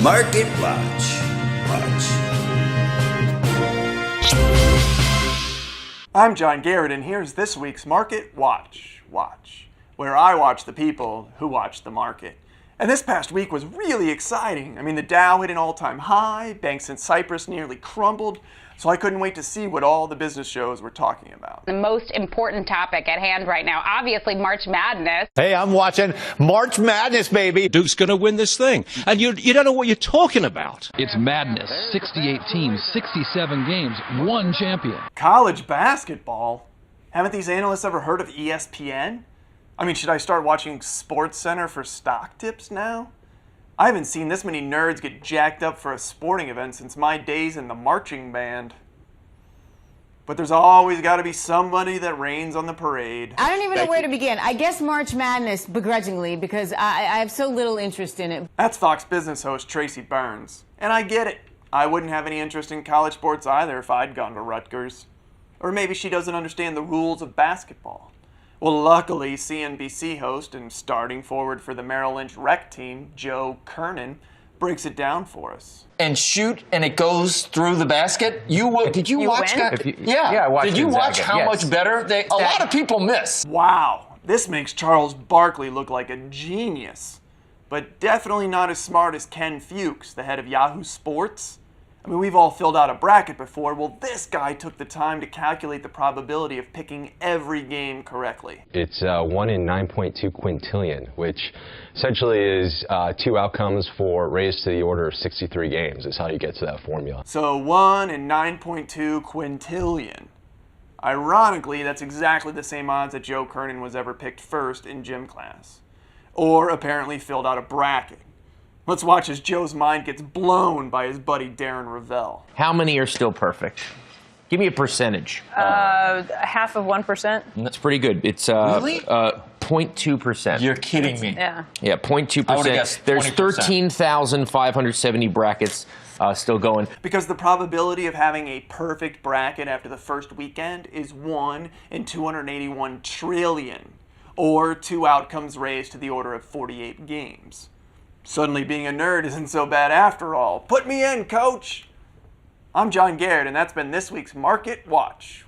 Market Watch. I'm John Garrett, and here's this week's Market Watch, where I watch the people who watch the market. And this past week was really exciting. I mean, the Dow hit an all-time high, banks in Cyprus nearly crumbled, so I couldn't wait to see what all the business shows were talking about. The most important topic at hand right now, obviously March Madness. Hey, I'm watching March Madness, baby. Duke's going to win this thing. And you don't know what you're talking about. It's madness. 68 teams, 67 games, one champion. College basketball? Haven't these analysts ever heard of ESPN? I mean, should I start watching SportsCenter for stock tips now? I haven't seen this many nerds get jacked up for a sporting event since my days in the marching band. But there's always got to be somebody that rains on the parade. I don't even know where to begin. I guess March Madness, begrudgingly, because I have so little interest in it. That's Fox Business host Tracy Burns. And I get it. I wouldn't have any interest in college sports either if I'd gone to Rutgers. Or maybe she doesn't understand the rules of basketball. Well, luckily, CNBC host and starting forward for the Merrill Lynch rec team, Joe Kernan, breaks it down for us. And shoot, and it goes through the basket. Did you watch that? Yeah, I watched Did you Gonzaga, watch how yes. much better? A lot of people miss. Wow, this makes Charles Barkley look like a genius, but definitely not as smart as Ken Fuchs, the head of Yahoo Sports. I mean, we've all filled out a bracket before. Well, this guy took the time to calculate the probability of picking every game correctly. It's 1 in 9.2 quintillion, which essentially is two outcomes for raised to the order of 63 games is how you get to that formula. So 1 in 9.2 quintillion. Ironically, that's exactly the same odds that Joe Kernan was ever picked first in gym class. Or apparently filled out a bracket. Let's watch as Joe's mind gets blown by his buddy Darren Ravel. How many are still perfect? Give me a percentage. Half of 1%. That's pretty good. It's Really? 0.2%. You're kidding me. Yeah. Yeah, 0.2%. There's 13,570 brackets still going. Because the probability of having a perfect bracket after the first weekend is 1 in 281 trillion, or 2 outcomes raised to the order of 48 games. Suddenly being a nerd isn't so bad after all. Put me in, coach! I'm John Garrett, and that's been this week's Market Watch.